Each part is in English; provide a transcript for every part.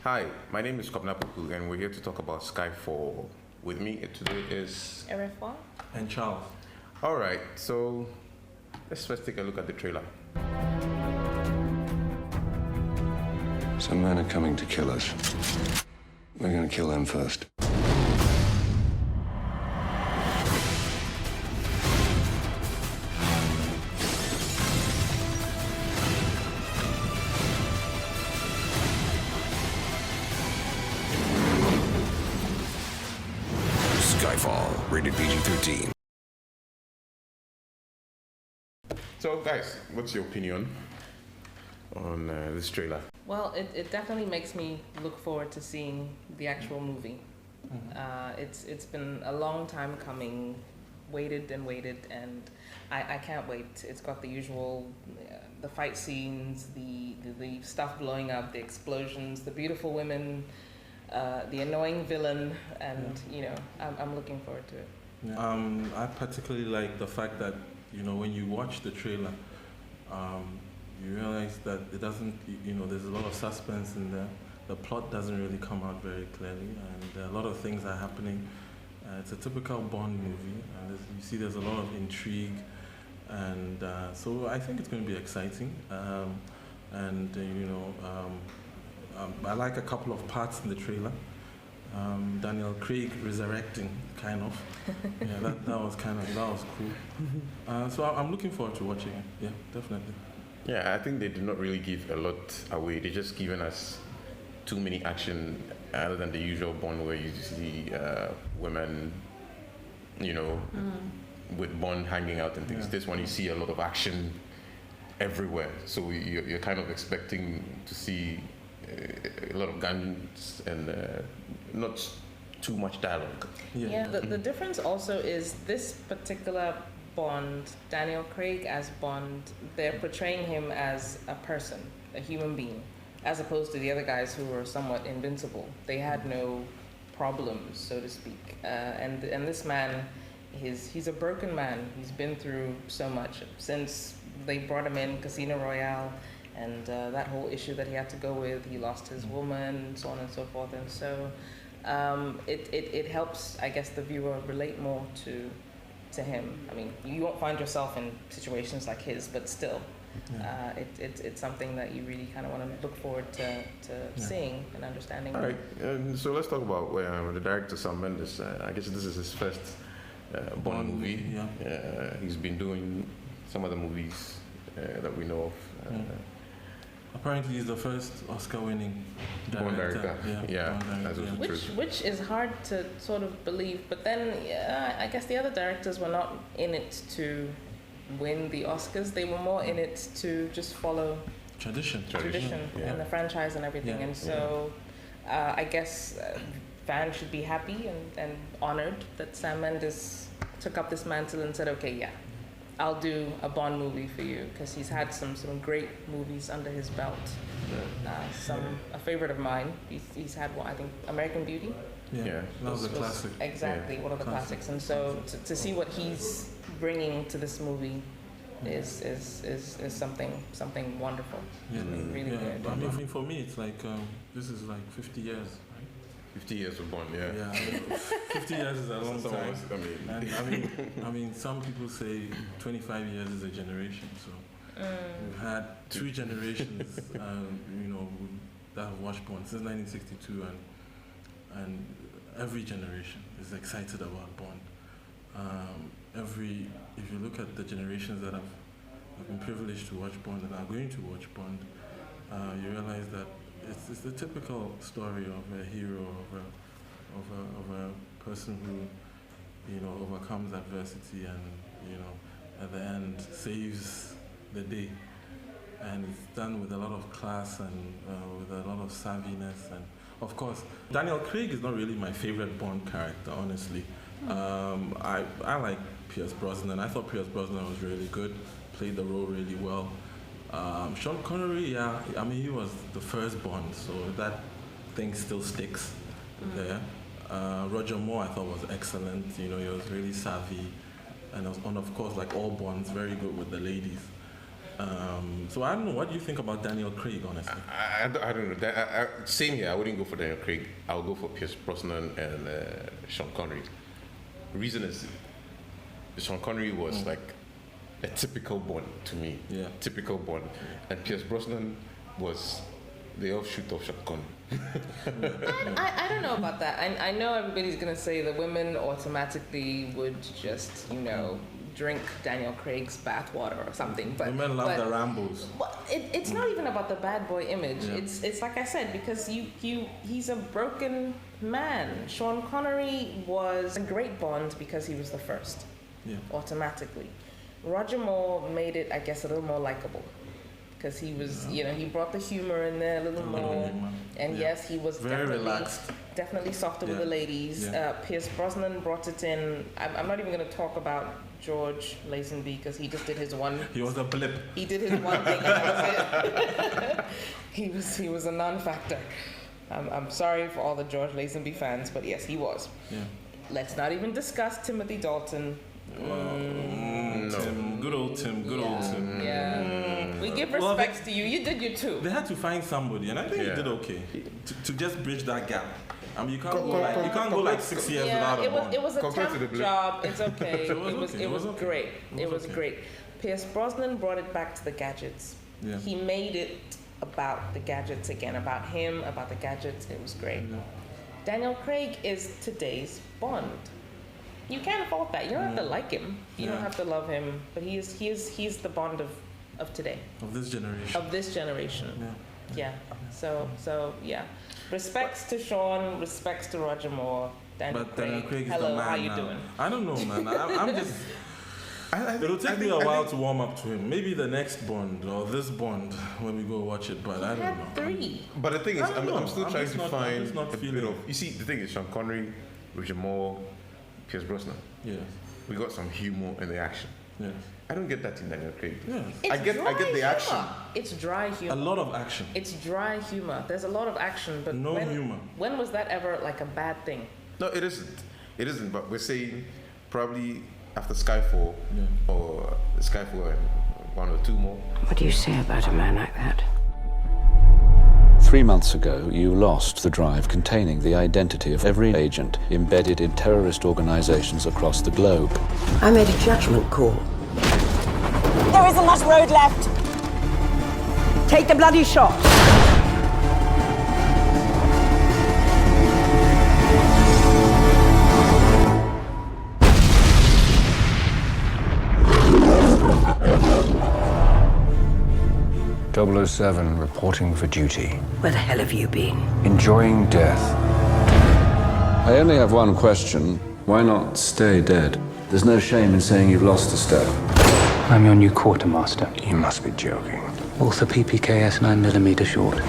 Hi, my name is Kwabena and we're here to talk about SkyFALL. With me today is Erefua and Charles. All right, so let's first take a look at the trailer. Some men are coming to kill us. We're gonna kill them first. SkyFALL, rated PG-13. So, guys, what's your opinion on this trailer? Well, it definitely makes me look forward to seeing the actual movie. It's been a long time coming, waited, and I can't wait. It's got the usual, the fight scenes, the stuff blowing up, the explosions, the beautiful women, the annoying villain, and I'm looking forward to it. Yeah. I particularly like the fact that when you watch the trailer, you realize that it doesn't, there's a lot of suspense in there. The plot doesn't really come out very clearly, and a lot of things are happening. It's a typical Bond movie, and you see there's a lot of intrigue, and so I think it's going to be exciting. I like a couple of parts in the trailer. Daniel Craig resurrecting, kind of. Yeah, that was cool. So I'm looking forward to watching it. Yeah, definitely. Yeah, I think they did not really give a lot away. They just given us too many action other than the usual Bond where you see women, with Bond hanging out and things. Yeah. This one you see a lot of action everywhere. So you're kind of expecting to see a lot of guns and not too much dialogue. Yeah, the difference also is this particular Bond, Daniel Craig as Bond, they're portraying him as a person, a human being, as opposed to the other guys who were somewhat invincible. They had no problems, so to speak. And this man, he's a broken man. He's been through so much since they brought him in Casino Royale, and that whole issue that he had to go with. He lost his woman, and so on and so forth. And so it helps, I guess, the viewer relate more to him. I mean, you won't find yourself in situations like his, but still, it's something that you really kind of want to look forward to seeing and understanding. All right, so let's talk about the director, Sam Mendes. I guess this is his first Bond movie. Yeah. He's been doing some other movies that we know of. Apparently, he's the first Oscar-winning Bond director. Yeah, that's also true. Which is hard to sort of believe, but then I guess the other directors were not in it to win the Oscars. They were more in it to just follow tradition and the franchise and everything. And so I guess fans should be happy and honored that Sam Mendes took up this mantle and said, okay, I'll do a Bond movie for you, because he's had some great movies under his belt. A favorite of mine, he's had one, I think, American Beauty. Yeah, that was a classic. Exactly, one of the classics. And so to see what he's bringing to this movie is something wonderful. Yeah, really good. I mean, for me, it's like this is like 50 years. 50 years of Bond, yeah. Yeah, 50 years is a long time. I mean, some people say 25 years is a generation. So we've had 2 generations, that have watched Bond since 1962, and every generation is excited about Bond. If you look at the generations that have been privileged to watch Bond and are going to watch Bond, you realize that it's the typical story of a hero, of a person who overcomes adversity and at the end saves the day, and it's done with a lot of class and with a lot of savviness. And of course, Daniel Craig is not really my favorite Bond character, honestly. I like Pierce Brosnan. I thought Pierce Brosnan was really good, played the role really well. Sean Connery, he was the first Bond, so that thing still sticks there. Roger Moore, I thought, was excellent. He was really savvy, and of course, like all Bonds, very good with the ladies. So I don't know. What do you think about Daniel Craig, honestly? I don't know. Same here. I wouldn't go for Daniel Craig. I'll go for Pierce Brosnan and Sean Connery. The reason is Sean Connery was like a typical Bond to me. Yeah. Typical Bond. And Pierce Brosnan was the offshoot of Sean Connery. I don't know about that. I know everybody's going to say the women automatically would just, drink Daniel Craig's bathwater or something. But women love the Rambos. But it's not even about the bad boy image. Yeah. It's like I said, because he's a broken man. Sean Connery was a great Bond because he was the first. Yeah. Automatically. Roger Moore made it, I guess, a little more likable. Because he was, he brought the humor in there a little more. And yes, he was very relaxed. Definitely softer with the ladies. Yeah. Pierce Brosnan brought it in. I'm not even going to talk about George Lazenby because he just did his one. He was a blip. He did his one thing and that was it. He was a non-factor. I'm sorry for all the George Lazenby fans, but yes, he was. Yeah. Let's not even discuss Timothy Dalton. No. Tim, good old Tim. Yeah. We give respects to you. You did you too. They had to find somebody, and I think he did okay to just bridge that gap. I mean, you can't go like 6 years without a Bond. It was a temp job. It's okay. It was great. It was great. Pierce Brosnan brought it back to the gadgets. Yeah. He made it about the gadgets again, about him, about the gadgets. It was great. Yeah. Daniel Craig is today's Bond. You can't fault that. You don't have to like him. You don't have to love him. But he's the Bond of today. Of this generation. Yeah. So yeah. Respects to Sean, respects to Roger Moore, Daniel Craig. Hello, is the man how you now. doing? I don't know, man. I'm just... It'll take me a while to warm up to him. Maybe the next Bond or this Bond when we go watch it, but I don't know. 3. But the thing is, I'm still trying to find a bit of... You see, the thing is, Sean Connery, Roger Moore, Pierce Brosnan. Yes. We got some humor in the action. Yes. I don't get that in Daniel Craig. Yes. I get the action. It's dry humor. A lot of action. It's dry humor. There's a lot of action, but no humor. When was that ever like a bad thing? No, it isn't. It isn't. But we're saying probably after SkyFALL or SkyFALL and 1 or 2 more. What do you say about a man like that? 3 months ago, you lost the drive containing the identity of every agent embedded in terrorist organizations across the globe. I made a judgment call. There isn't much road left. Take the bloody shot. .007 reporting for duty. Where the hell have you been? Enjoying death. I only have one question. Why not stay dead? There's no shame in saying you've lost a step. I'm your new quartermaster. You must be joking. Author PPKS 9mm short.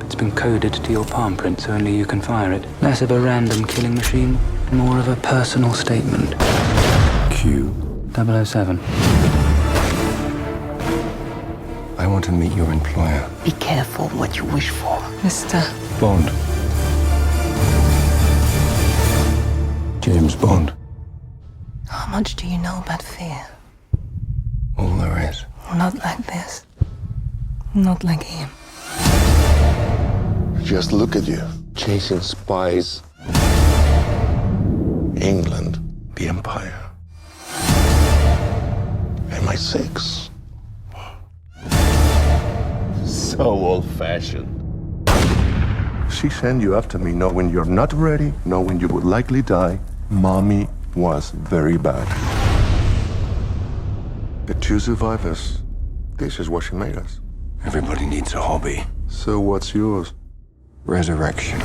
It's been coded to your palm print so only you can fire it. Less of a random killing machine, more of a personal statement. Q. 007. I want to meet your employer. Be careful what you wish for. Mr. Bond. James Bond. How much do you know about fear? All there is. Not like this. Not like him. Just look at you, chasing spies. England, the Empire. MI6. So old-fashioned. She sent you after me knowing you're not ready, knowing you would likely die. Mommy was very bad. The 2 survivors. This is what she made us. Everybody needs a hobby. So what's yours? Resurrection.